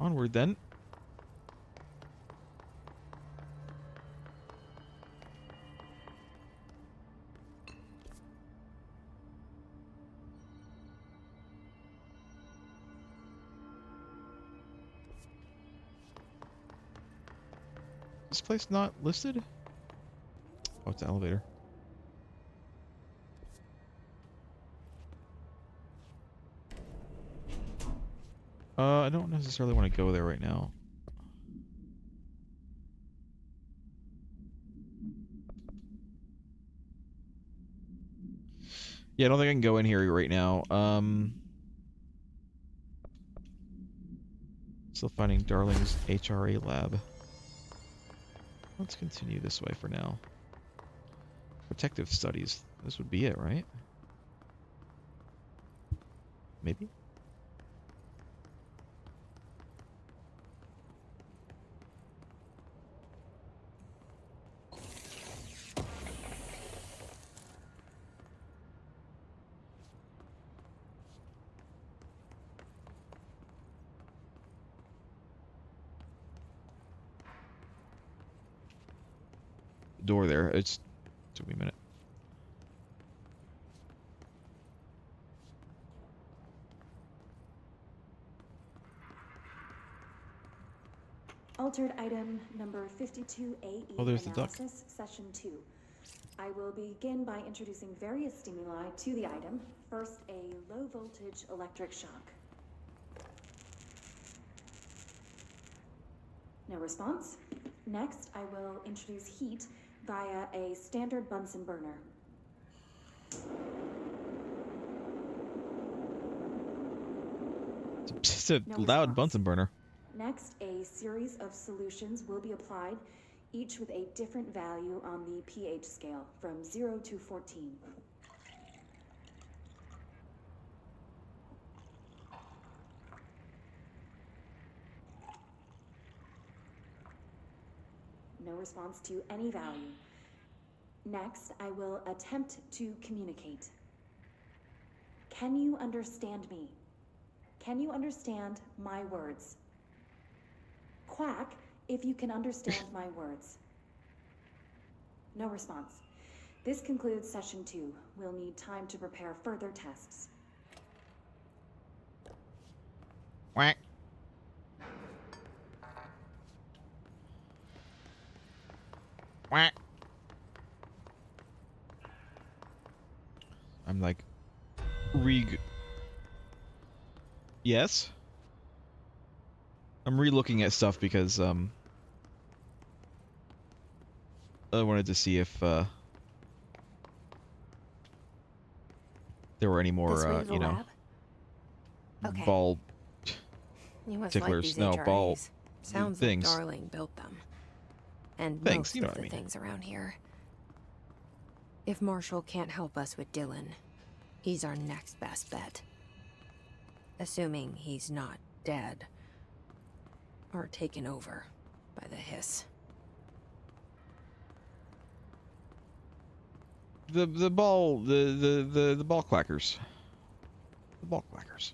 Onward then. This place not listed? Oh, it's an elevator. I don't necessarily want to go there right now. Yeah, I don't think I can go in here right now. Still finding Darling's HRA lab. Let's continue this way for now. Protective studies. This would be it, right? Maybe? Door there. It's took me a minute. Altered item number 52AE Oh, there's the duck. analysis, session 2. I will begin by introducing various stimuli to the item. First, a low voltage electric shock. No response. Next, I will introduce heat via a standard Bunsen burner. It's a No loud response. Bunsen burner. Next, a series of solutions will be applied, each with a different value on the pH scale, from 0 to 14. No response to any value. Next, I will attempt to communicate. Can you understand me? Can you understand my words? Quack if you can understand my words. No response. This concludes session 2. We'll need time to prepare further tests. Quack. Quack. I'm like, Yes? I'm re-looking at stuff because, I wanted to see if, there were any more, you know, lab? Okay. ball You must ticklers. like these No, ball HRAs. Sounds things. like Darling built them. And Things, most you know of what the I mean. things around here. If Marshall can't help us with Dylan, he's our next best bet. Assuming he's not dead. Or taken over by the hiss. The ball clackers. The ball clackers.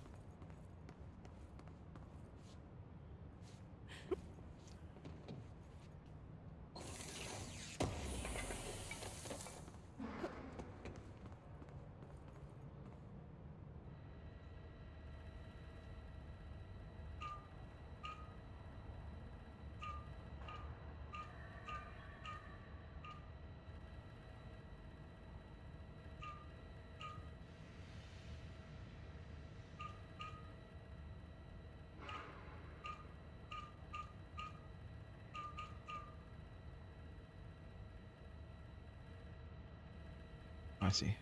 I see.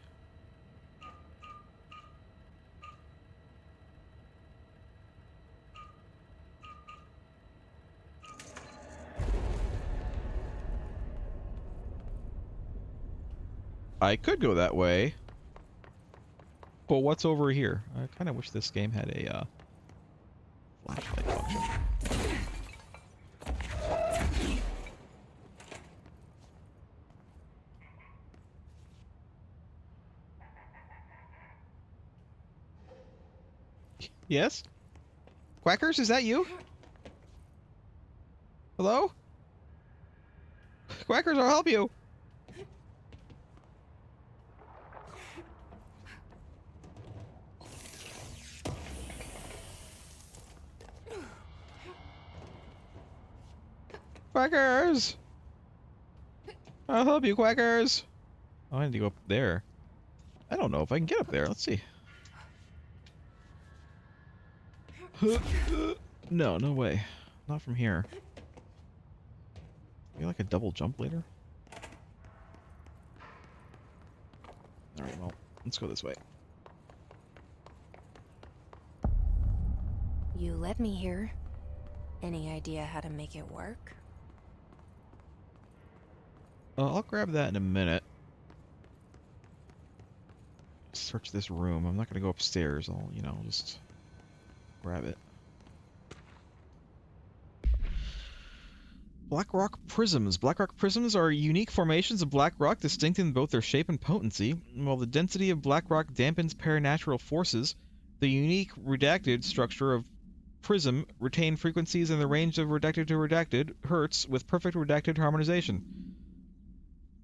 I could go that way. But what's over here? I kind of wish this game had a flashlight function. Yes? Quackers, is that you? Hello? Quackers, I'll help you! Quackers! I'll help you, Quackers! Oh, I need to go up there. I don't know if I can get up there. Let's see. No, no way. Not from here. Maybe like a double jump later? Alright, well, let's go this way. You led me here. Any idea how to make it work? I'll grab that in a minute. Search this room. I'm not gonna go upstairs. I'll, you know, just grab it. Black rock prisms. Black rock prisms are unique formations of black rock, distinct in both their shape and potency. While the density of black rock dampens paranatural forces, the unique redacted structure of prism retain frequencies in the range of redacted to redacted hertz with perfect redacted harmonization.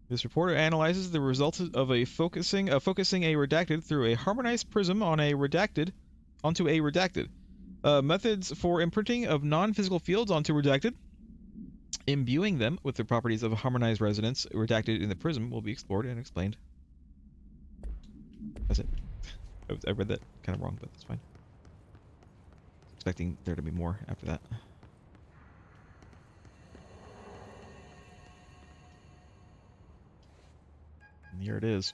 This report analyzes the results of focusing a redacted through a harmonized prism on a redacted onto a redacted. Methods for imprinting of non-physical fields onto redacted, imbuing them with the properties of a harmonized resonance redacted in the prism, will be explored and explained. That's it. I read that kind of wrong, but that's fine. Expecting there to be more after that. And here it is.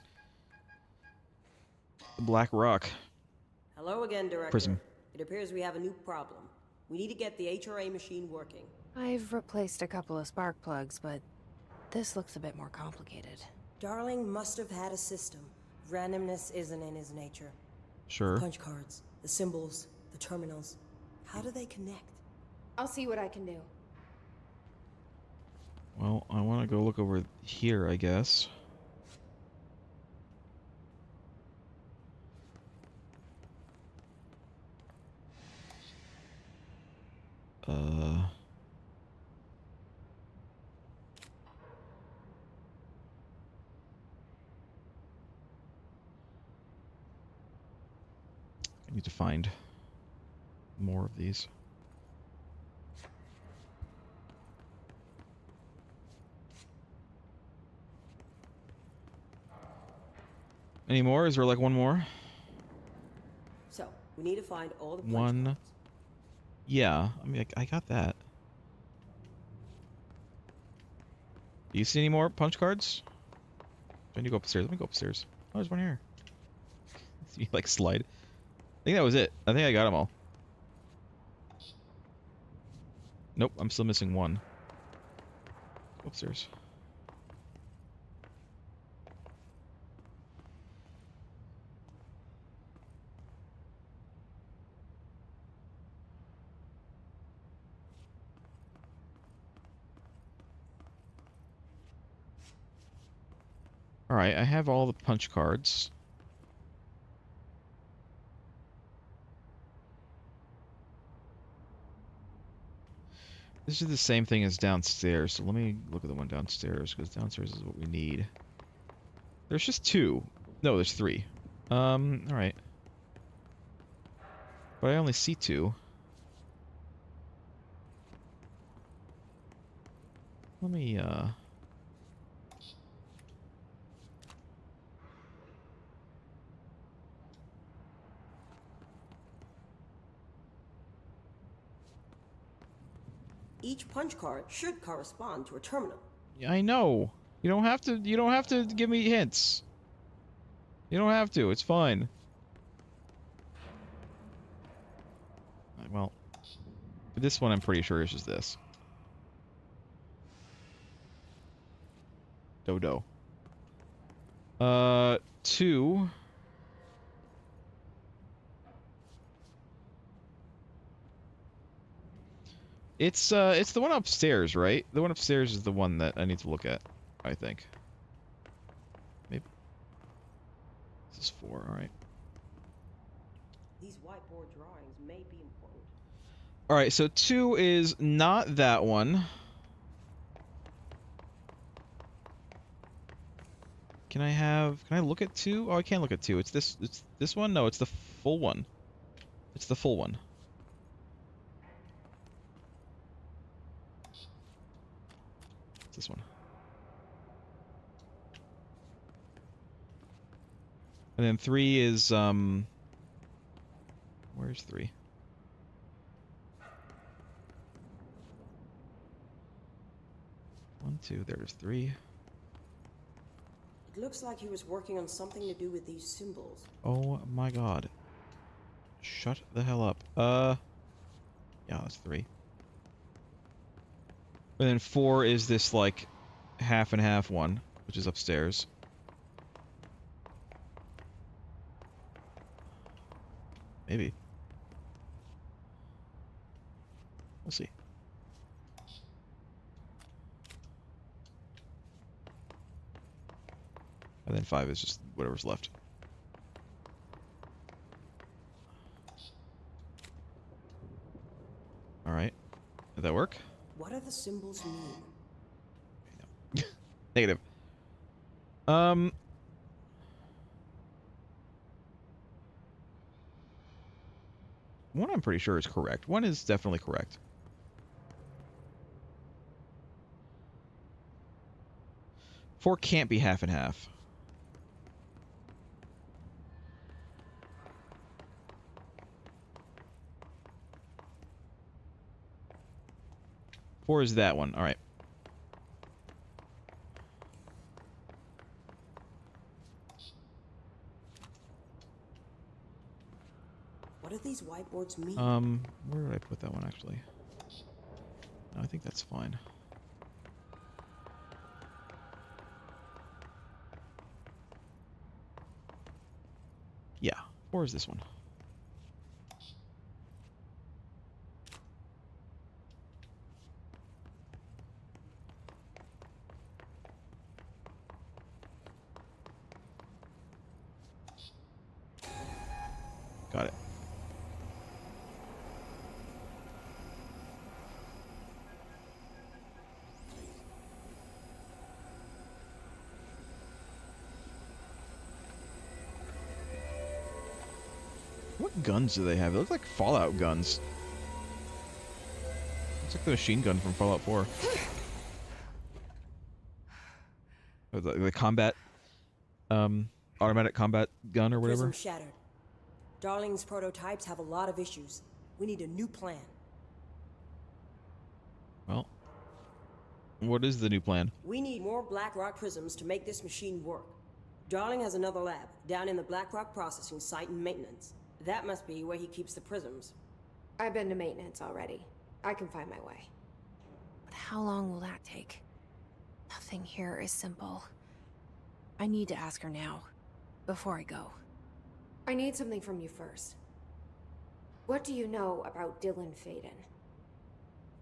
The black rock. Hello again, Director. Prism. It appears we have a new problem. We need to get the HRA machine working. I've replaced a couple of spark plugs, but this looks a bit more complicated. Darling must have had a system. Randomness isn't in his nature. Sure. The punch cards, the symbols, the terminals. How do they connect? I'll see what I can do. Well, I want to go look over here, I guess. I need to find more of these. Any more? Is there like one more? So, we need to find all the punch One. cards. Yeah, I mean, I got that. Do you see any more punch cards? Do I need to go upstairs? Let me go upstairs. Oh, there's one here. You like slide. I think that was it. I think I got them all. Nope, I'm still missing one. Go upstairs. Alright, I have all the punch cards. This is the same thing as downstairs, so let me look at the one downstairs, because downstairs is what we need. There's just two. No, there's three. Alright. But I only see two. Let me, Each punch card should correspond to a terminal. Yeah, I know. You don't have to give me hints. You don't have to. It's fine. Well, for this one I'm pretty sure it's just this. Dodo. Two. It's the one upstairs, right? The one upstairs is the one that I need to look at, I think. Maybe. This is 4, alright. These whiteboard drawings may be important. Alright, so 2 is not that one. Can I look at 2? Oh, I can't look at 2. It's this one? No, it's the full one. It's the full one. It's this one. And then 3 is, where's 3? One, 2, there's 3. It looks like he was working on something to do with these symbols. Oh my god. Shut the hell up. Yeah, that's 3. And then 4 is this, like, half and half one, which is upstairs. Maybe. We'll see. And then 5 is just whatever's left. Alright. Did that work? What do the symbols mean? No. Negative. One I'm pretty sure is correct. One is definitely correct. Four can't be half and half. Four is that one. All right. What do these whiteboards mean? Where did I put that one actually? No, I think that's fine. Yeah, 4 is this one. Got it. What guns do they have? They look like Fallout guns. Looks like the machine gun from Fallout 4. Or the combat, automatic combat gun or whatever. Prism shattered. Darling's prototypes have a lot of issues. We need a new plan. Well, what is the new plan? We need more Blackrock prisms to make this machine work. Darling has another lab down in the Blackrock processing site in maintenance. That must be where he keeps the prisms. I've been to maintenance already. I can find my way. But how long will that take? Nothing here is simple. I need to ask her now, before I go. I need something from you first. What do you know about Dylan Faden?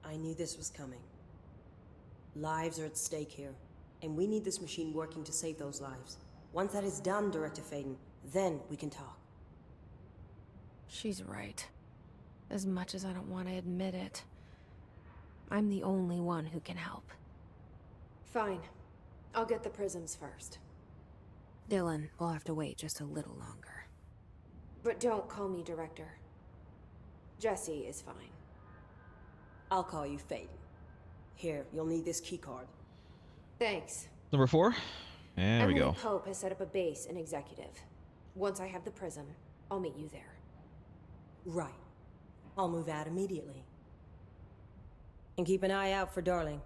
I knew this was coming. Lives are at stake here, and we need this machine working to save those lives. Once that is done, Director Faden, then we can talk. She's right. As much as I don't want to admit it. I'm the only one who can help. Fine. I'll get the prisms first. Dylan will have to wait just a little longer. But don't call me Director. Jesse is fine. I'll call you Faden. Here, you'll need this keycard. Thanks. Number 4. There we go. Pope has set up a base in Executive. Once I have the prism, I'll meet you there. Right. I'll move out immediately. And keep an eye out for Darling.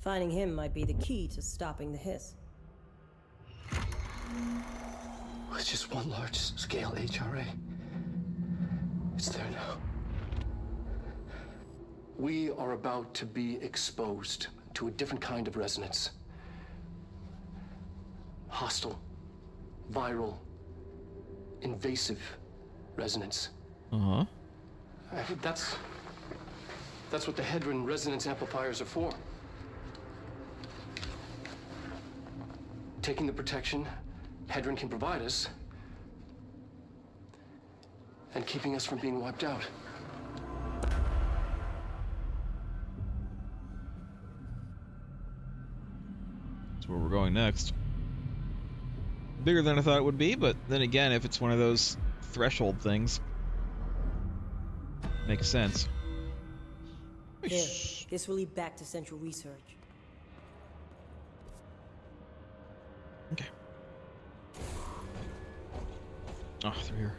Finding him might be the key to stopping the hiss. It's just one large-scale HRA. It's there now. We are about to be exposed to a different kind of resonance. Hostile, viral, invasive resonance. Uh-huh. That's what the Hedron resonance amplifiers are for. Taking the protection Hedron can provide us, and keeping us from being wiped out. That's where we're going next. bigger than I thought it would be, but then again, if it's one of those threshold things, makes sense. There. This will lead back to Central Research. Okay. Oh, through here.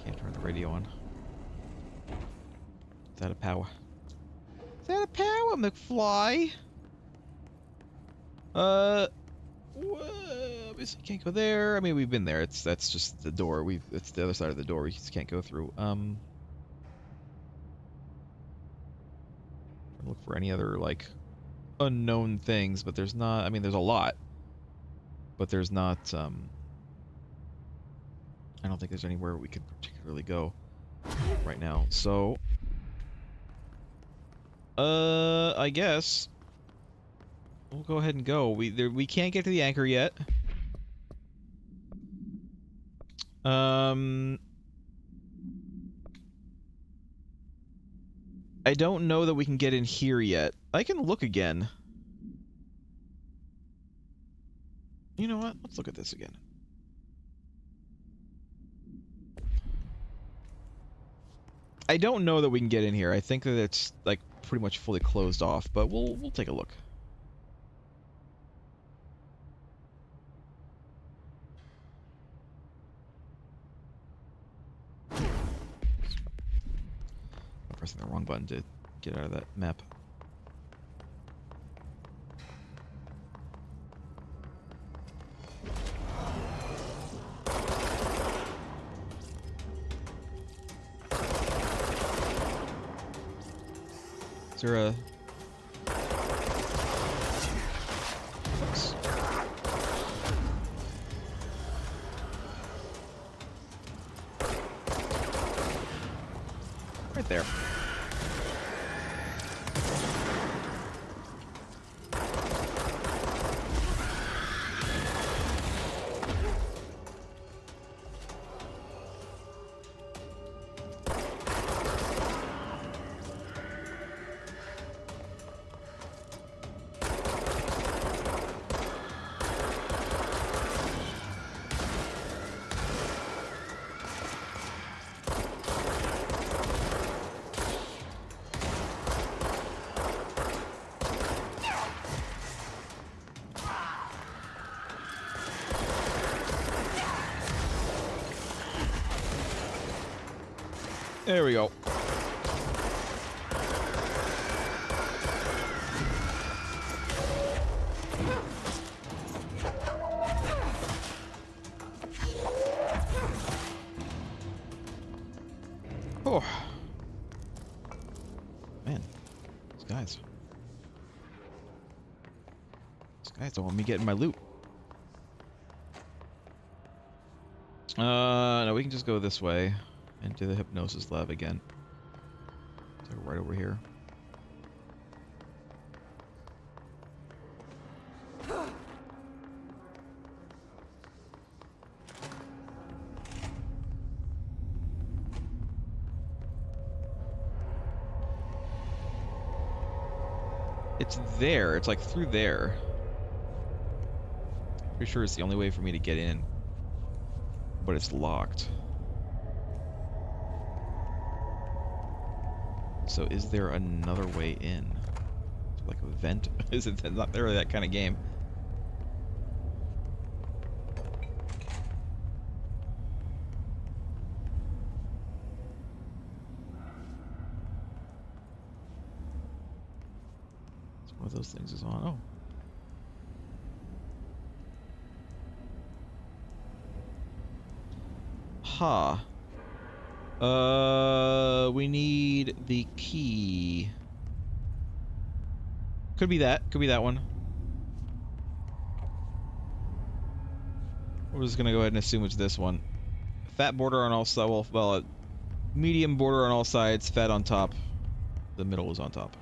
Can't turn the radio on. Is that a power? Is that a power, McFly? Obviously can't go there. I mean, we've been there. That's just the door. It's the other side of the door. We just can't go through. Look for any other like unknown things, but there's not. I mean, there's a lot, but there's not. I don't think there's anywhere we could particularly go right now. So, I guess we'll go ahead and go. We can't get to the anchor yet. I don't know that we can get in here yet. I can look again. You know what? Let's look at this again. I don't know that we can get in here. I think that it's like pretty much fully closed off, but we'll take a look. I'm pressing the wrong button to get out of that map. Is there a... Oops. Right there. There we go. Oh. Man. These guys. These guys don't want me getting my loot. No, we can just go this way. Into the hypnosis lab again. So right over here. It's there. It's like through there. Pretty sure it's the only way for me to get in. But it's locked. So is there another way in? Like a vent? Is it not really that kind of game? So one of those things is on. Oh. Ha. We need the key. Could be that. Could be that one. We're just gonna go ahead and assume it's this one. Fat border on all sides. Well, medium border on all sides. Fat on top. The middle is on top.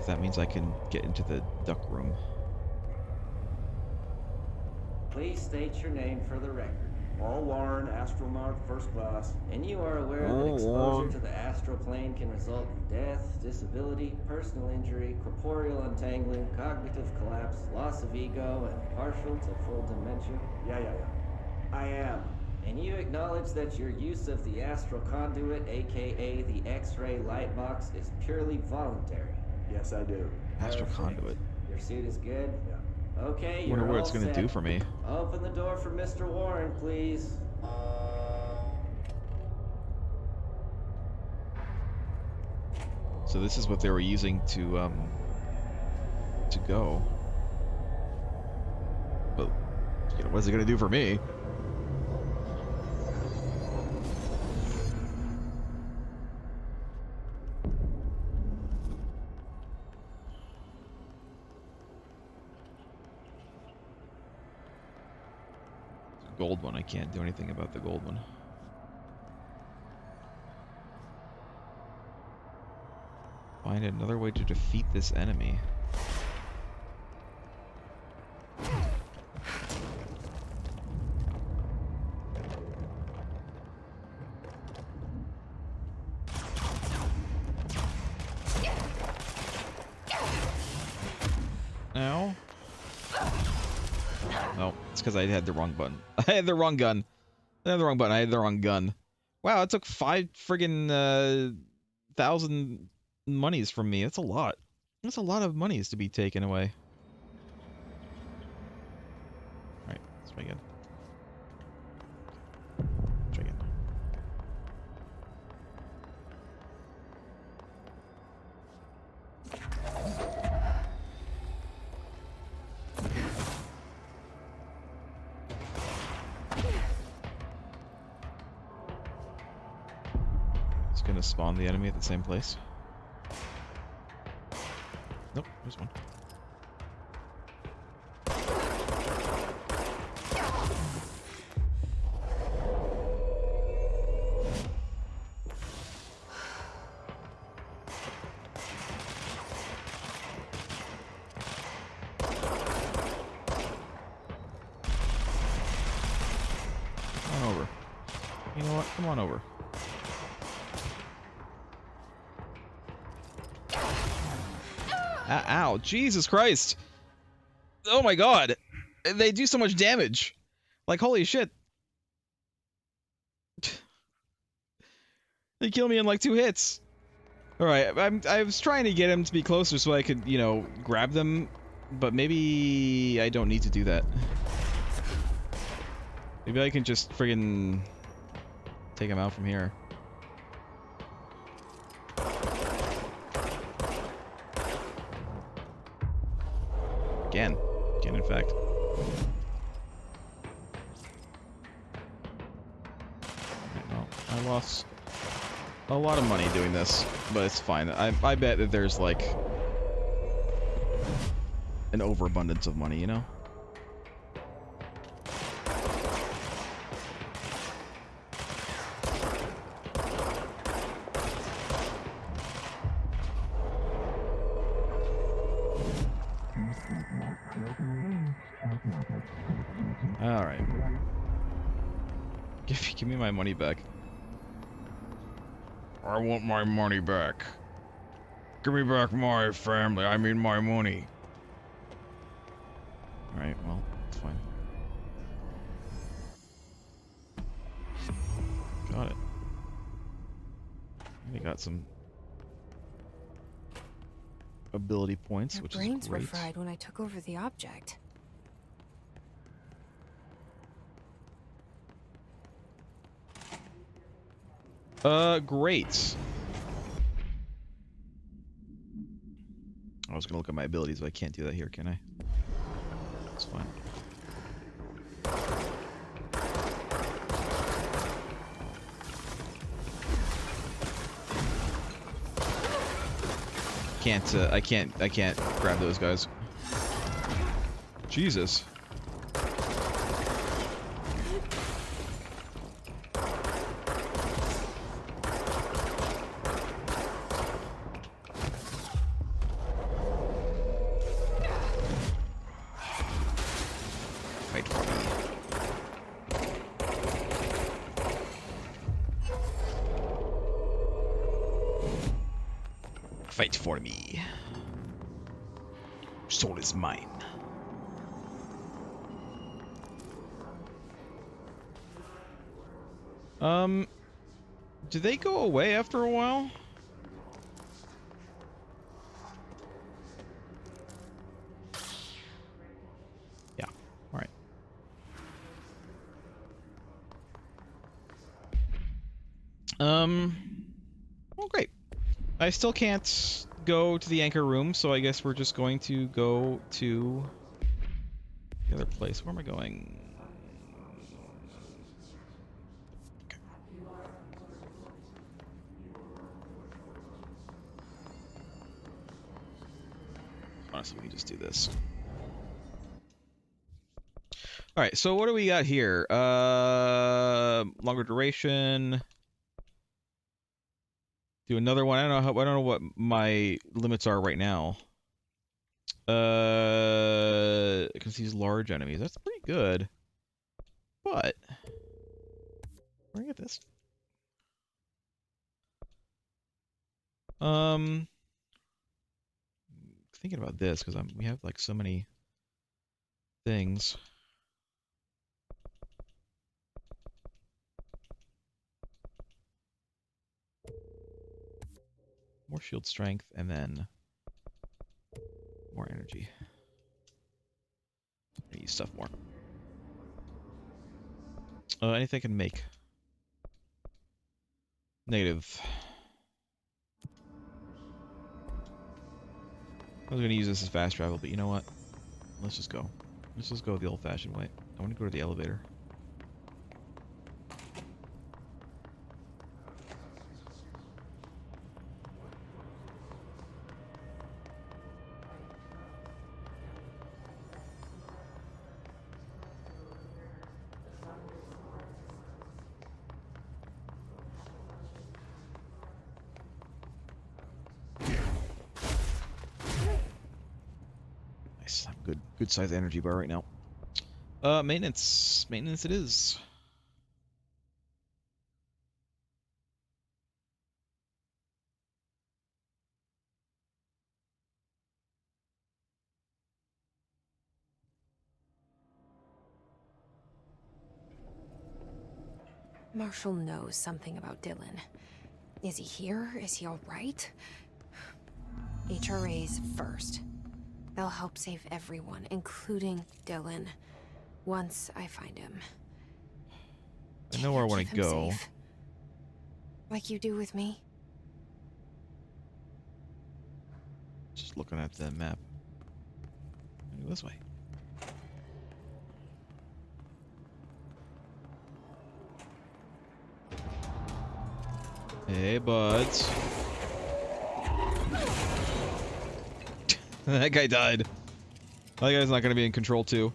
'cause that means I can get into the duck room. Please state your name for the record. All Warren, astronaut first class. And you are aware that exposure to the astral plane can result in death, disability, personal injury, corporeal untangling, cognitive collapse, loss of ego, and partial to full dementia? Yeah. I am. And you acknowledge that your use of the astral conduit, aka the X-ray light box, is purely voluntary? Yes, I do. Astral Perfect. conduit. Your suit is good? Yeah. Okay, I you're wonder what all it's gonna set. do for me. Open the door for Mr. Warren, please. So this is what they were using to go. But you know, what's it gonna do for me? Gold one, I can't do anything about the gold one. Find another way to defeat this enemy. Now? No, it's because I had the wrong button. I had the wrong gun. I had the wrong button. I had the wrong gun. Wow, it took 5 friggin' 1,000 monies from me. That's a lot. That's a lot of monies to be taken away. Alright, let's try again. Try again. It's gonna spawn the enemy at the same place. Nope, there's one. Come on over. You know what? Come on over. Ow, Jesus Christ. Oh my god. They do so much damage. Like, holy shit. They kill me in like 2 hits. Alright, I was trying to get him to be closer so I could, you know, grab them, but maybe I don't need to do that. Maybe I can just friggin' take him out from here. Again, in fact. Right, well, I lost a lot of money doing this, but it's fine. I bet that there's like an overabundance of money, you know? Alright. Give me my money back. I want my money back. Give me back my family, I mean my money. Alright, well, it's fine. Got it. We got some ability points, Their which brains is were great. fried when I took over the object. Great. I was gonna look at my abilities, but I can't do that here, can I? It's fine. I can't grab those guys. Jesus. Fight for me. Soul is mine. Do they go away after a while? Yeah, alright. Well, great. I still can't go to the anchor room, so I guess we're just going to go to the other place. Where am I going? Okay. Honestly, we can just do this. Alright, so what do we got here? Longer duration. Do another one. I don't know what my limits are right now. Because these large enemies, that's pretty good. But where do I get this? Thinking about this because we have like so many things. More shield strength and then more energy. I use stuff more. Anything I can make. Negative. I was going to use this as fast travel, but you know what? Let's just go. Let's just go the old-fashioned way. I want to go to the elevator. Nice. I'm good size energy bar right now. Maintenance. Maintenance it is. Marshall knows something about Dylan. Is he here? Is he all right? HRAs first. They'll help save everyone, including Dylan, once I find him. I know where I want to go. Safe? Like you do with me? Just looking at the map. Go this way. Hey, buds. That guy died. That guy's not going to be in control, too.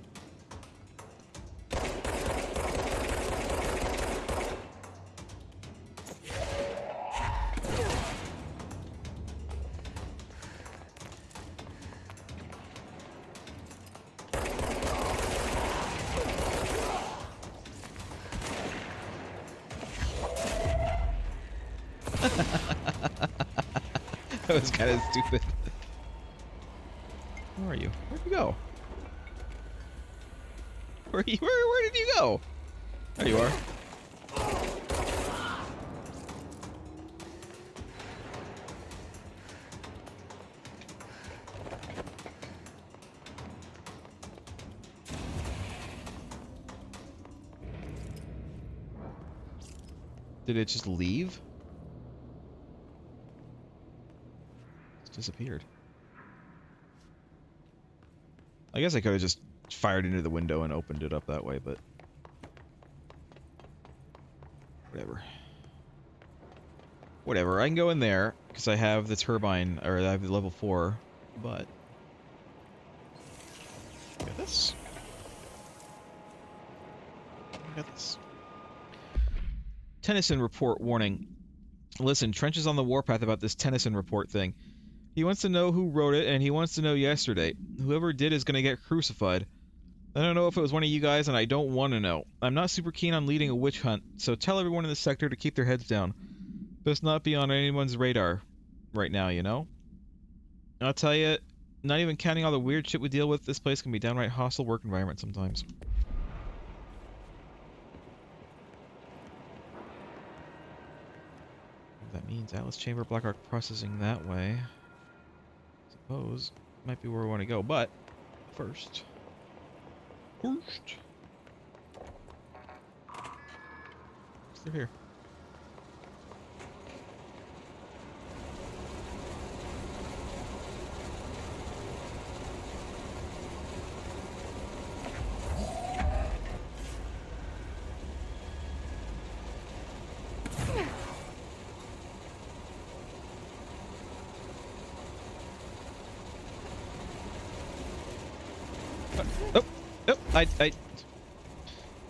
That was kind of stupid. Where are you? Where'd you go? Where did you go? There you are. Did it just leave? It's disappeared. I guess I could have just fired into the window and opened it up that way, but whatever. Whatever, I can go in there, because I have the turbine, or I have the level 4, but... Got this. Got this. Tennyson report warning. Listen, Trench is on the warpath about this Tennyson report thing. He wants to know who wrote it, and he wants to know yesterday. Whoever did is going to get crucified. I don't know if it was one of you guys, and I don't want to know. I'm not super keen on leading a witch hunt, so tell everyone in the sector to keep their heads down. Best not be on anyone's radar right now, you know? I'll tell you, not even counting all the weird shit we deal with, this place can be downright hostile work environment sometimes. That means Atlas Chamber, Blackrock processing that way. Suppose might be where we want to go, but first. What's through here?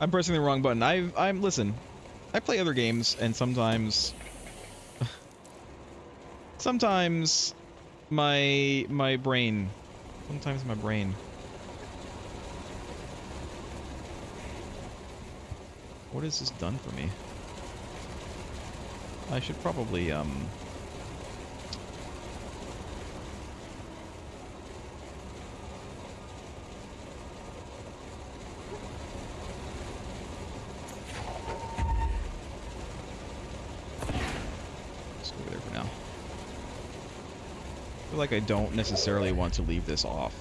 I'm pressing the wrong button. Listen, I play other games, and sometimes my brain, what has this done for me? I should probably, like I don't necessarily want to leave this off.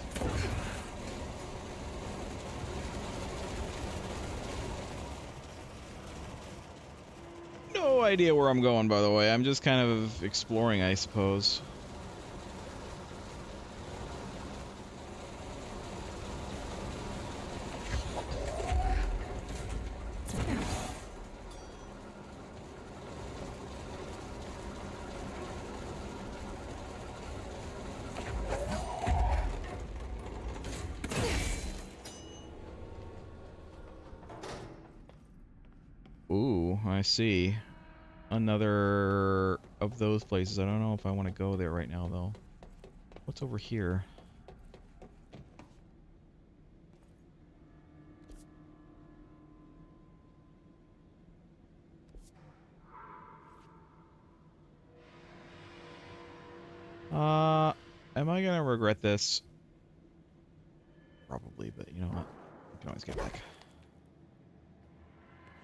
No idea where I'm going, by the way. I'm just kind of exploring, I suppose. I see. Another of those places. I don't know if I want to go there right now, though. What's over here? Am I gonna regret this? Probably, but you know what? I can always get back.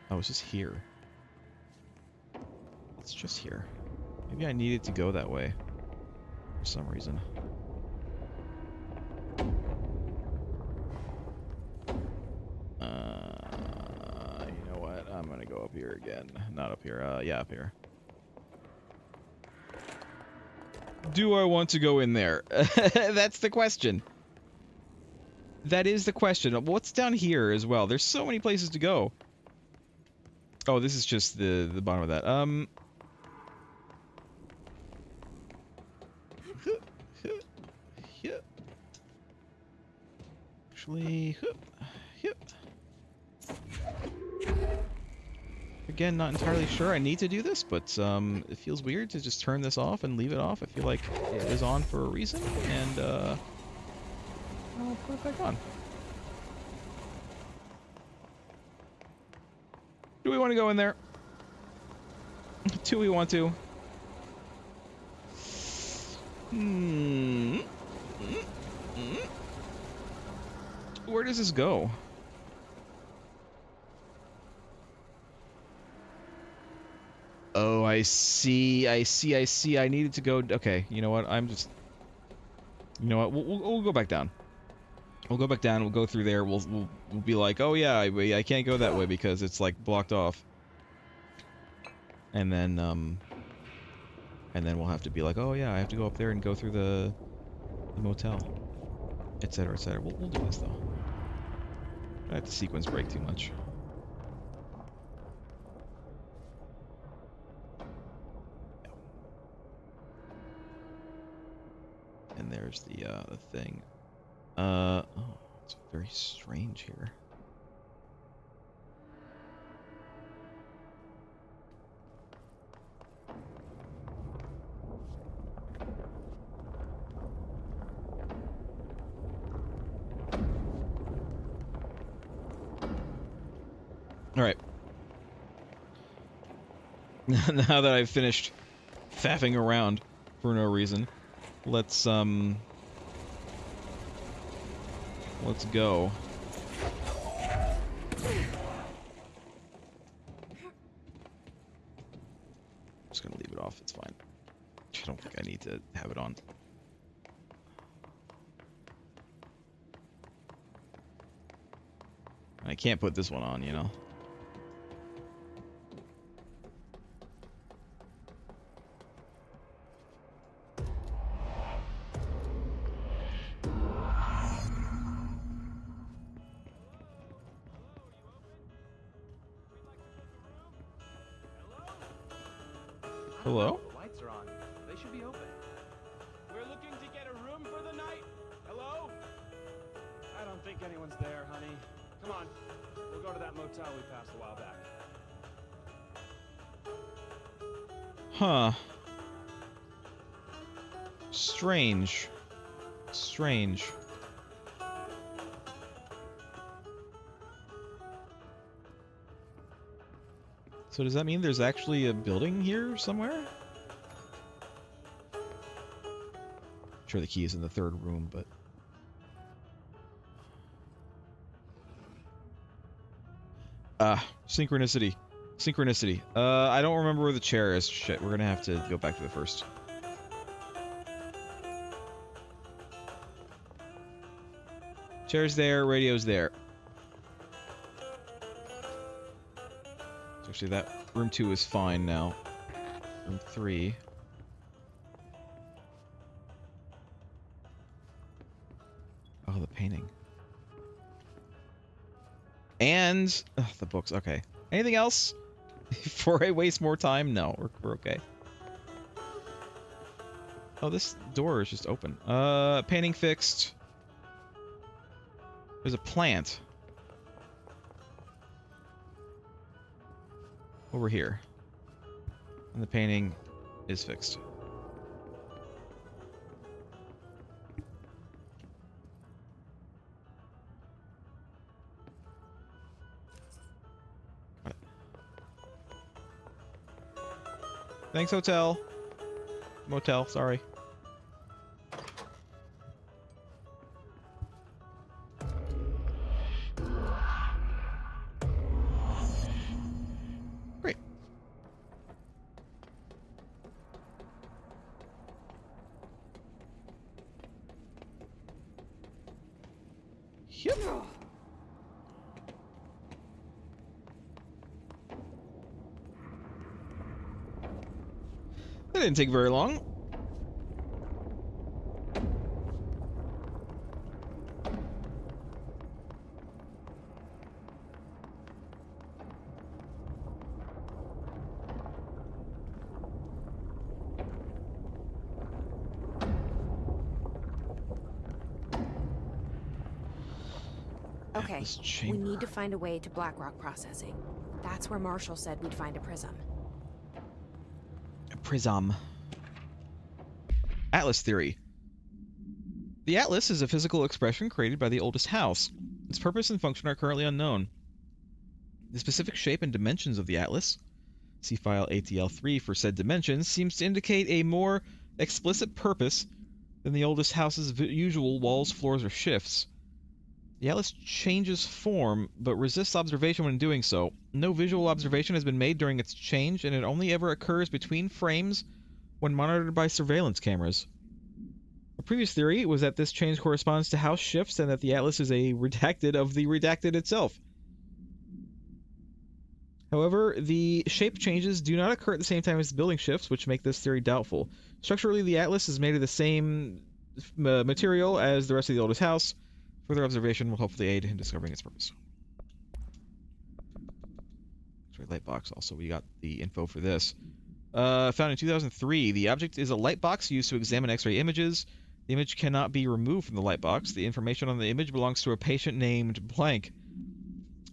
Oh, it's just here. It's just here. Maybe I needed to go that way for some reason. You know what? I'm gonna go up here again. Not up here. Yeah, up here. Do I want to go in there? That's the question. That is the question. What's down here as well? There's so many places to go. Oh, this is just the bottom of that. Actually, again, not entirely sure I need to do this, but it feels weird to just turn this off and leave it off. I feel like it is on for a reason, and I'll put it back on. Do we want to go in there? Do we want to? Where does this go? Oh, I see. I needed to go. Okay, you know what? You know what? We'll go back down. We'll go back down. We'll go through there. We'll be like, oh yeah, I can't go that way because it's like blocked off. And then we'll have to be like, oh yeah, I have to go up there and go through the motel, etc., etc. We'll do this though. I don't have to sequence break too much. And there's the thing. Oh, it's very strange here. All right. Now that I've finished faffing around for no reason, let's go. I'm just gonna leave it off, it's fine. I don't think I need to have it on. I can't put this one on, you know. Hello? The lights are on. They should be open. We're looking to get a room for the night. Hello? I don't think anyone's there, honey. Come on. We'll go to that motel we passed a while back. Huh. Strange. Strange. So does that mean there's actually a building here somewhere? I'm sure the key is in the third room, but... synchronicity. Synchronicity. I don't remember where the chair is. Shit, we're gonna have to go back to the first. Chair's there, radio's there. Actually, that room 2 is fine now. Room 3. Oh, the painting. And the books. Okay. Anything else? Before I waste more time? No, we're okay. Oh, this door is just open. Painting fixed. There's a plant. Over here. And the painting is fixed. Got it. Thanks, hotel. Motel, sorry. Great. Yep. That didn't take very long. Okay, Atlas we chamber. need to find a way to Blackrock processing. That's where Marshall said we'd find a prism. A prism. Atlas theory. The Atlas is a physical expression created by the oldest house. Its purpose and function are currently unknown. The specific shape and dimensions of the Atlas, see file ATL3 for said dimensions, seems to indicate a more explicit purpose than the oldest house's usual walls, floors, or shifts. The Atlas changes form, but resists observation when doing so. No visual observation has been made during its change, and it only ever occurs between frames when monitored by surveillance cameras. A previous theory was that this change corresponds to house shifts and that the Atlas is a redacted of the redacted itself. However, the shape changes do not occur at the same time as the building shifts, which make this theory doubtful. Structurally, the Atlas is made of the same material as the rest of the oldest house. Further observation will hopefully aid in discovering its purpose. Sorry, light box. Also, we got the info for this. Found in 2003, the object is a light box used to examine X-ray images. The image cannot be removed from the light box. The information on the image belongs to a patient named Blank.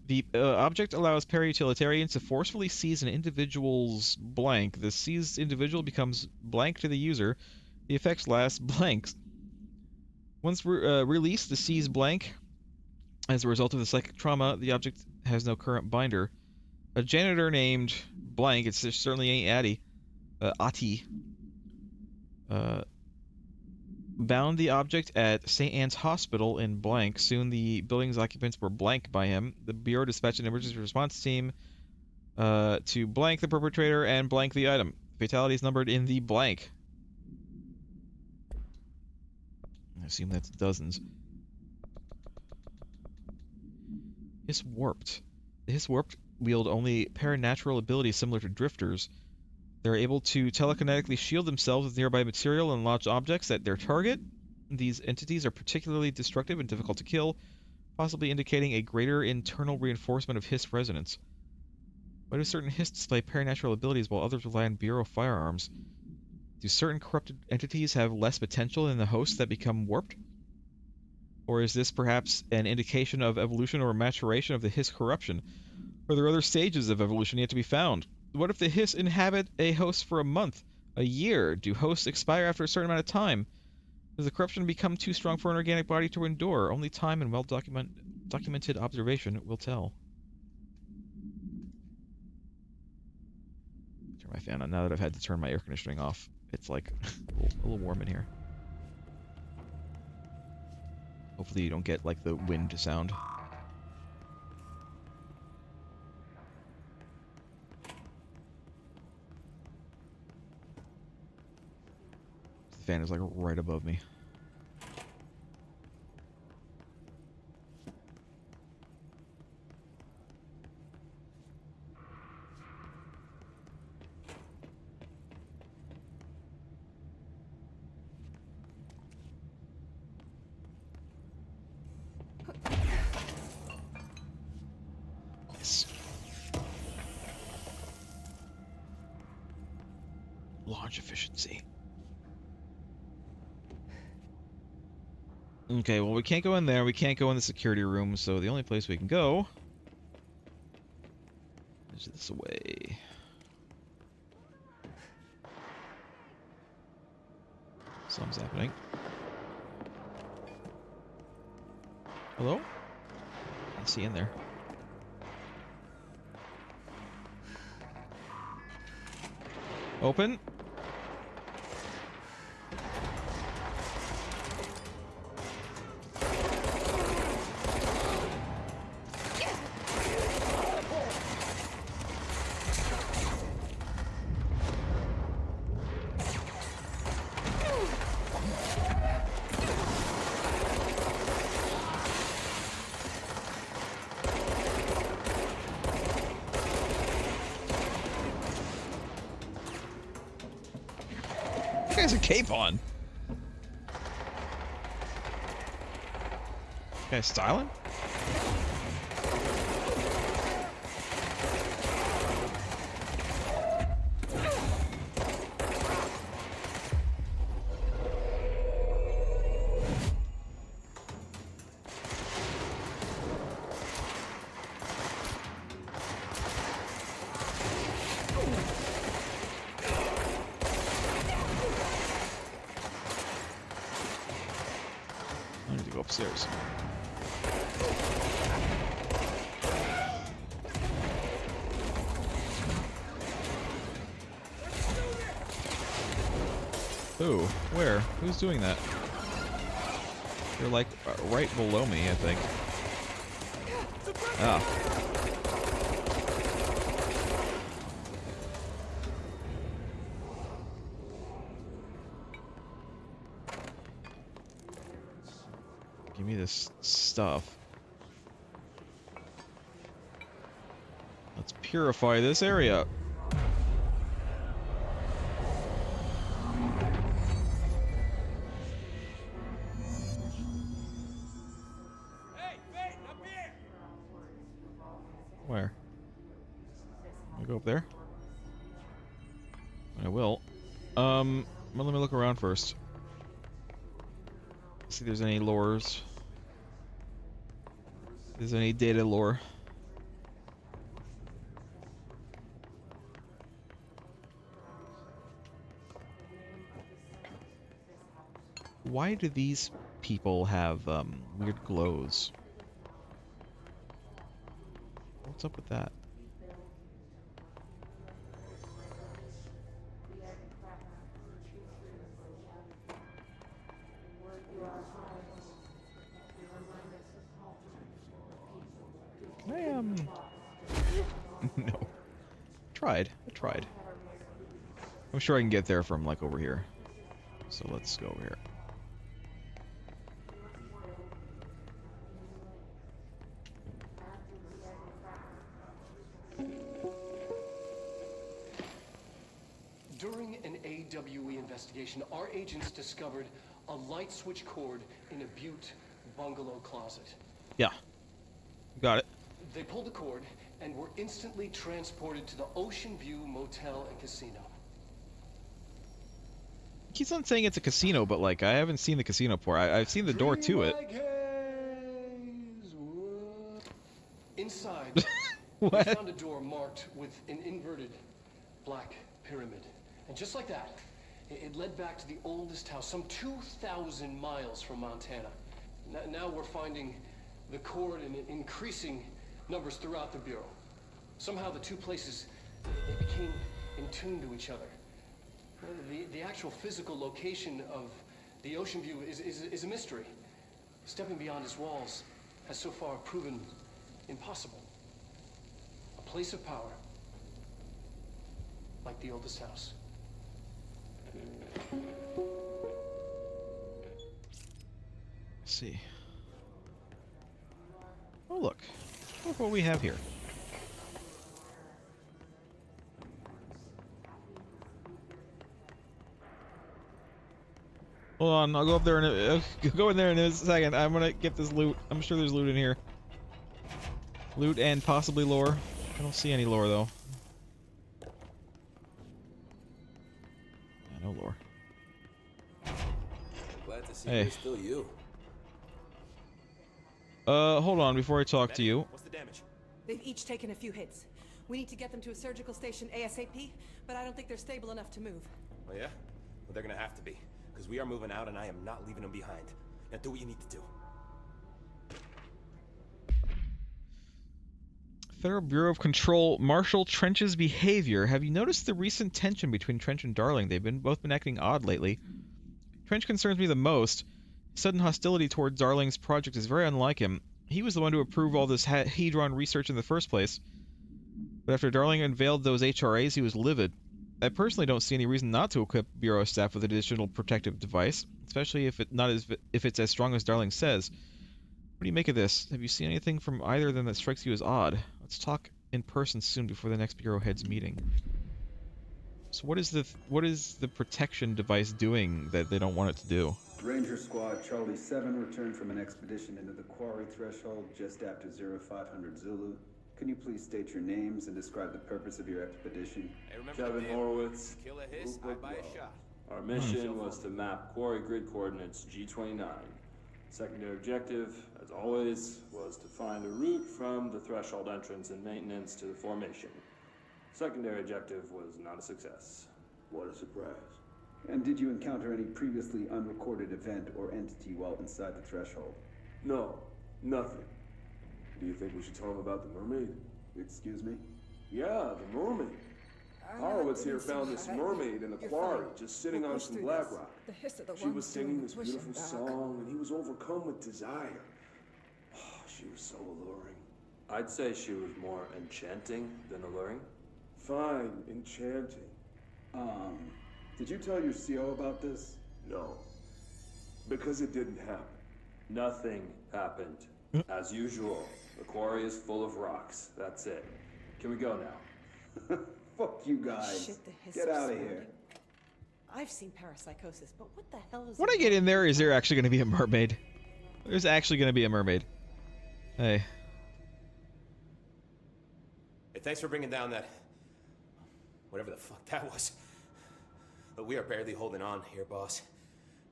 The object allows para-utilitarians to forcefully seize an individual's blank. The seized individual becomes blank to the user. The effects last blanks. Once released, the seized blank, as a result of the psychic trauma, the object has no current binder. A janitor named Blank, it certainly ain't Ati, bound the object at St. Anne's Hospital in blank. Soon the building's occupants were blank by him. The Bureau dispatched an emergency response team to blank the perpetrator and blank the item. Fatalities numbered in the blank. I assume that's dozens. Hiss warped. The Hiss warped wield only paranatural abilities similar to drifters. They're able to telekinetically shield themselves with nearby material and launch objects at their target. These entities are particularly destructive and difficult to kill, possibly indicating a greater internal reinforcement of Hiss resonance. Why do certain Hiss display paranatural abilities while others rely on Bureau firearms? Do certain corrupted entities have less potential than the hosts that become warped? Or is this perhaps an indication of evolution or maturation of the Hiss corruption? Are there other stages of evolution yet to be found? What if the Hiss inhabit a host for a month, a year? Do hosts expire after a certain amount of time? Does the corruption become too strong for an organic body to endure? Only time and well-documented observation will tell. Turn my fan on now that I've had to turn my air conditioning off. It's like a little warm in here. Hopefully you don't get like the wind sound. The fan is like right above me. Yes. Launch efficiency. Okay, well, we can't go in there. We can't go in the security room, so the only place we can go is this way. Something's happening. Hello? Can't see in there. Open. He has a cape on. Guy's styling? I need to go upstairs. Who? Where? Who's doing that? They're like right below me, I think. Ah. Give me this stuff. Let's purify this area. Hey, wait, up here! Where? Can I go up there? I will. Well, let me look around first. See if there's any lores. If there's any data lore. Why do these people have weird glows? What's up with that? No. I tried. I'm sure I can get there from, like, over here. So let's go over here. During an AWE investigation, our agents discovered a light switch cord in a Butte bungalow closet. Yeah. Got it. They pulled the cord and were instantly transported to the Ocean View Motel and Casino. He keeps on saying it's a casino, but, like, I haven't seen the casino part. I've seen the door to it. Inside, What? we found a door marked with an inverted black pyramid. And just like that, it led back to the oldest house, some 2,000 miles from Montana. Now we're finding the cord in increasing numbers throughout the Bureau. Somehow the two places, they became in tune to each other. The actual physical location of the Ocean View is a mystery. Stepping beyond its walls has so far proven impossible. A place of power, like the oldest house. Let's see. Oh, look. Look what we have here. Hold on, I'll go up there and go in there in a second. I'm gonna get this loot. I'm sure there's loot in here. Loot and possibly lore. I don't see any lore though. Yeah, no lore. Glad to see Hey. it's still you. Hold on before I talk to you. What's the damage? They've each taken a few hits. We need to get them to a surgical station ASAP, but I don't think they're stable enough to move. Oh yeah? Well, they're gonna have to be, because we are moving out and I am not leaving them behind. Now do what you need to do. Federal Bureau of Control, Marshal Trench's behavior. Have you noticed the recent tension between Trench and Darling? They've both been acting odd lately. Trench concerns me the most. Sudden hostility towards Darling's project is very unlike him. He was the one to approve all this Hedron research in the first place. But after Darling unveiled those HRAs, he was livid. I personally don't see any reason not to equip Bureau staff with an additional protective device, especially if it's as strong as Darling says. What do you make of this? Have you seen anything from either of them that strikes you as odd? Let's talk in person soon before the next Bureau heads meeting. So what is the protection device doing that they don't want it to do? Ranger Squad Charlie 7 returned from an expedition into the quarry threshold just after 0500 Zulu. Can you please state your names and describe the purpose of your expedition? Hey, remember Kevin Horowitz. Kill a hiss, I buy a shot. Our mission was to map quarry grid coordinates G29. Secondary objective, as always, was to find a route from the threshold entrance and maintenance to the formation. Secondary objective was not a success. What a surprise. And did you encounter any previously unrecorded event or entity while inside the threshold? No, nothing. Do you think we should tell him about the mermaid? Excuse me? Yeah, the mermaid. Horowitz here found this mermaid in the quarry, just sitting on some black rock. She was singing this beautiful song, and he was overcome with desire. Oh, she was so alluring. I'd say she was more enchanting than alluring. Fine, enchanting. Did you tell your CO about this? No. Because it didn't happen. Nothing happened. As usual, the quarry is full of rocks. That's it. Can we go now? Fuck you guys. Shit, the hiss Get are out of snorting. here. I've seen parapsychosis, but what the hell is When I get in there, is there actually going to be a mermaid? There's actually going to be a mermaid. Hey. Hey, thanks for bringing down that... whatever the fuck that was. But we are barely holding on here, boss.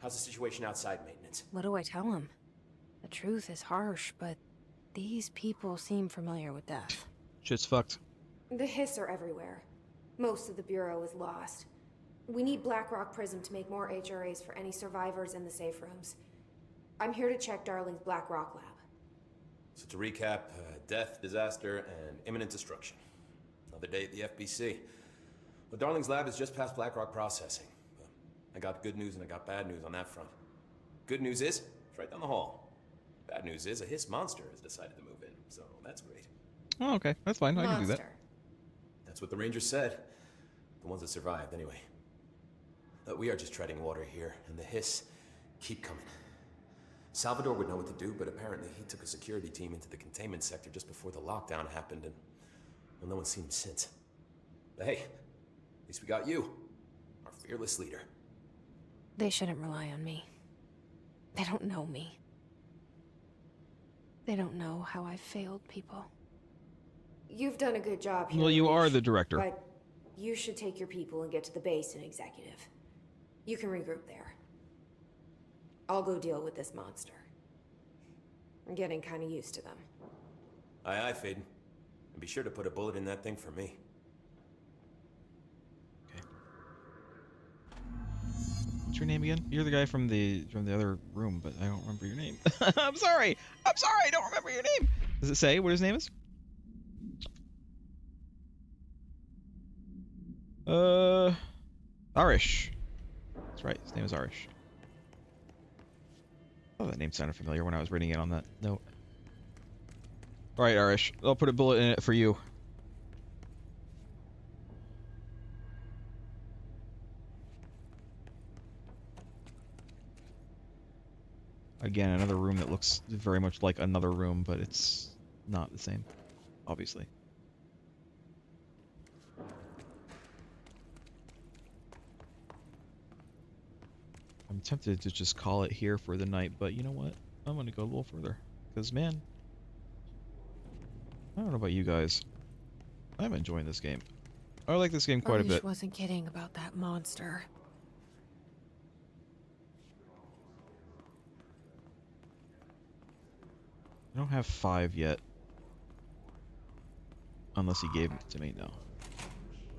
How's the situation outside maintenance? What do I tell him? The truth is harsh, but these people seem familiar with death. Shit's fucked. The hiss are everywhere. Most of the Bureau is lost. We need Blackrock Prism to make more HRAs for any survivors in the safe rooms. I'm here to check Darling's Blackrock lab. So to recap, death, disaster, and imminent destruction. Another day at the FBC. Well, Darling's lab is just past Blackrock processing. I got good news and I got bad news on that front. Good news is, it's right down the hall. Bad news is, a hiss monster has decided to move in, so that's great. Oh, okay. That's fine. I can do that. Monster. That's what the Rangers said. The ones that survived, anyway. We are just treading water here, and the hiss keep coming. Salvador would know what to do, but apparently he took a security team into the containment sector just before the lockdown happened, and well, no one's seen him since. But hey, at least we got you, our fearless leader. They shouldn't rely on me. They don't know me. They don't know how I've failed people. You've done a good job here. Well, you are Reach, the director. But you should take your people and get to the base and executive. You can regroup there. I'll go deal with this monster. I'm getting kind of used to them. Aye, aye, Faden. And be sure to put a bullet in that thing for me. Okay. What's your name again? You're the guy from the other room, but I don't remember your name. I'm sorry. I don't remember your name. Does it say what his name is? Arish. That's right. His name is Arish. Oh, that name sounded familiar when I was reading it on that note. Alright, Arish. I'll put a bullet in it for you. Again, another room that looks very much like another room, but it's not the same, obviously. I'm tempted to just call it here for the night, but you know what? I'm gonna go a little further. Because, man, I don't know about you guys. I'm enjoying this game. I like this game quite a bit. Wasn't kidding about that monster. I don't have 5 yet. Unless he gave it to me, no.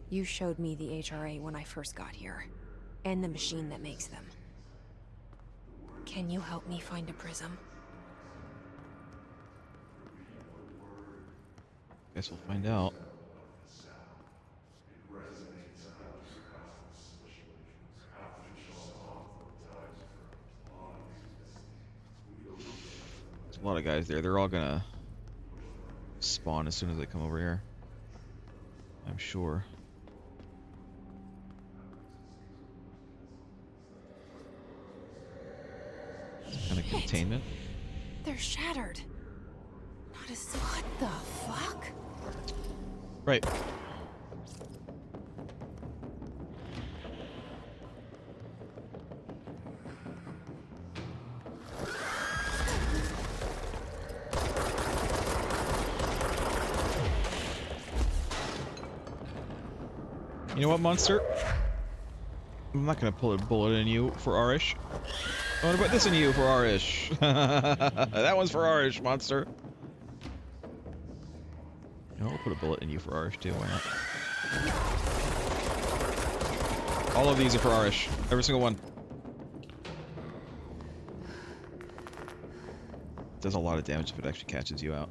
You showed me the HRA when I first got here. And the machine that makes them. Can you help me find a prism? Guess we'll find out. There's a lot of guys there. They're all gonna spawn as soon as they come over here. I'm sure. Kind of containment. They're shattered. Not a what the fuck? Right. You know what, monster? I'm not gonna pull a bullet in you for Arish. What about this in you for Arish? That one's for Arish, monster. You know, I'll put a bullet in you for Arish too, why not? All of these are for Arish. Every single one. Does a lot of damage if it actually catches you out.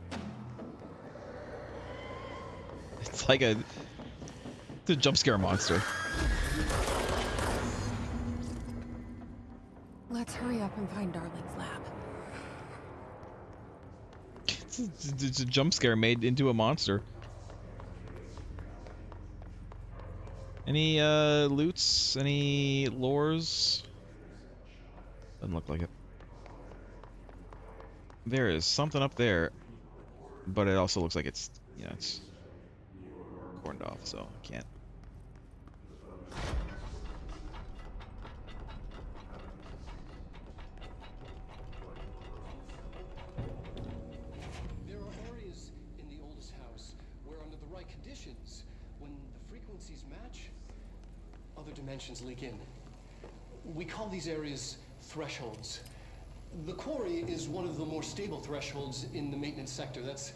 It's like a jump scare monster. Let's hurry up and find Darling's lab. It's a jump scare made into a monster. Any loots? Any lures? Doesn't look like it. There is something up there, but it also looks like it's, you know, it's cordoned off, so I can't. There are areas in the oldest house where, under the right conditions, when the frequencies match, other dimensions leak in. We call these areas thresholds. The quarry is one of the more stable thresholds in the maintenance sector. That's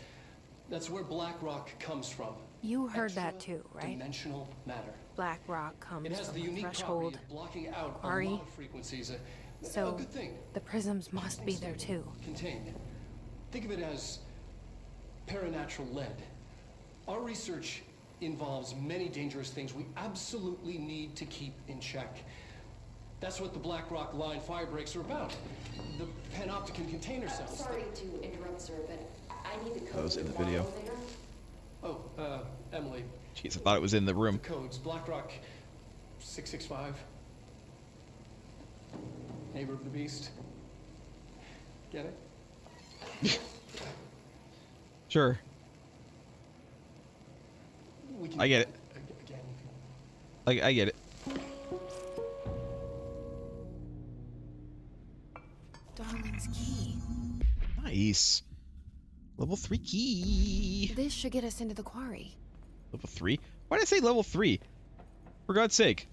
where black rock comes from. You heard that too, right? Dimensional matter. Black rock comes It has from the the unique threshold. property of blocking out Quarry. a lot of frequencies. A So good thing. the prisms must be there too. Contained. Think of it as paranatural lead. Our research involves many dangerous things we absolutely need to keep in check. That's what the Black Rock Line fire breaks are about. The panopticon container cells. Sorry to interrupt, sir, but I need to That was in the video. Oh, Emily. Jeez, I thought it was in the room. The codes. BlackRock 665. Neighbor of the beast. Get it? Sure. We can I get it. Again, if you... I get it. Darling's key. Nice. Level 3 key. This should get us into the quarry. Level 3? Why did I say level 3? For God's sake.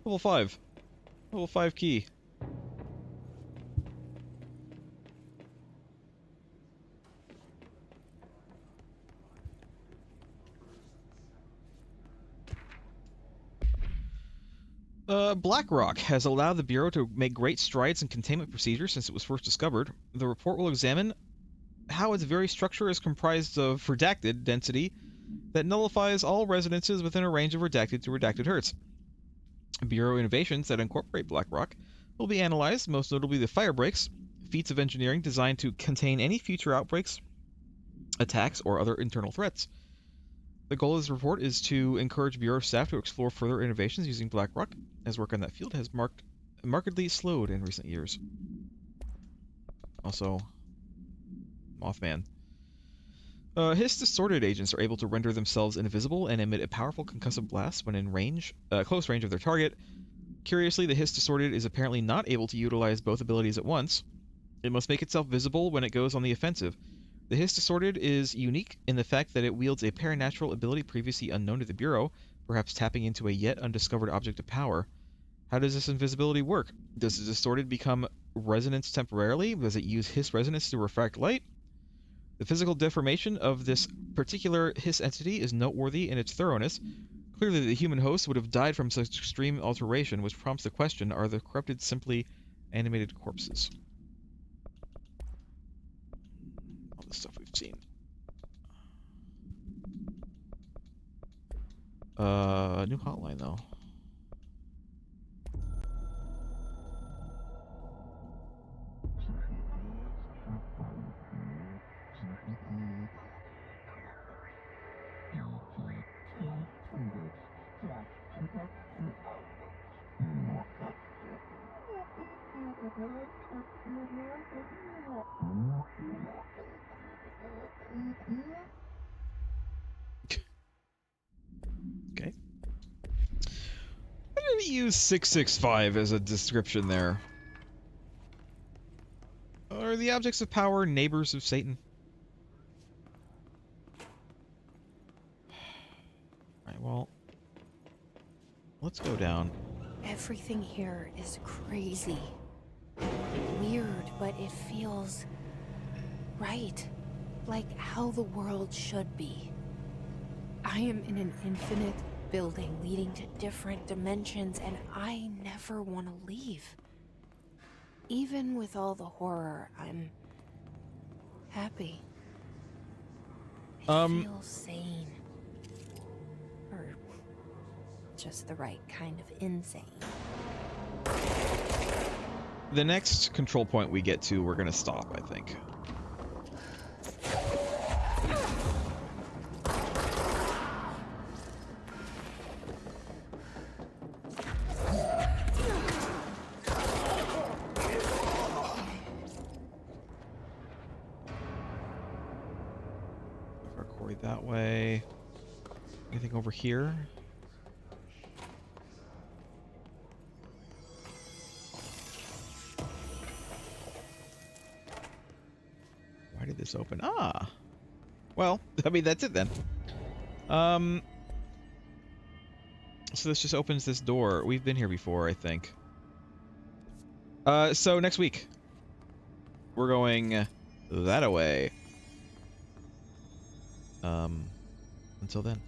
Level 5. Level 5 key. BlackRock has allowed the Bureau to make great strides in containment procedures since it was first discovered. The report will examine how its very structure is comprised of redacted density that nullifies all resonances within a range of redacted to redacted hertz. Bureau innovations that incorporate BlackRock will be analyzed, most notably the fire breaks, feats of engineering designed to contain any future outbreaks, attacks, or other internal threats. The goal of this report is to encourage Bureau staff to explore further innovations using BlackRock, as work on that field has markedly slowed in recent years. Also, Mothman. His distorted agents are able to render themselves invisible and emit a powerful concussive blast when in close range of their target. Curiously, the Hiss distorted is apparently not able to utilize both abilities at once. It must make itself visible when it goes on the offensive. The Hiss distorted is unique in the fact that it wields a paranatural ability previously unknown to the Bureau, perhaps tapping into a yet undiscovered object of power. How does this invisibility work? Does the distorted become resonance temporarily? Does it use Hiss resonance to refract light? The physical deformation of this particular Hiss entity is noteworthy in its thoroughness. Clearly the human host would have died from such extreme alteration, which prompts the question, are the corrupted simply animated corpses? All the stuff we've seen. New hotline though. Okay. Why did he use 665 as a description there? Are the objects of power neighbors of Satan? Alright, well, let's go down. Everything here is crazy. Weird, but it feels right. Like how the world should be. I am in an infinite building leading to different dimensions, and I never want to leave. Even with all the horror, I'm happy. I feel sane. Or just the right kind of insane. The next control point we get to, we're gonna stop, I think. Quarry that way. Anything over here? Why did this open? Ah! Well, I mean, that's it then. So this just opens this door. We've been here before, I think. So next week, we're going that away. Until then.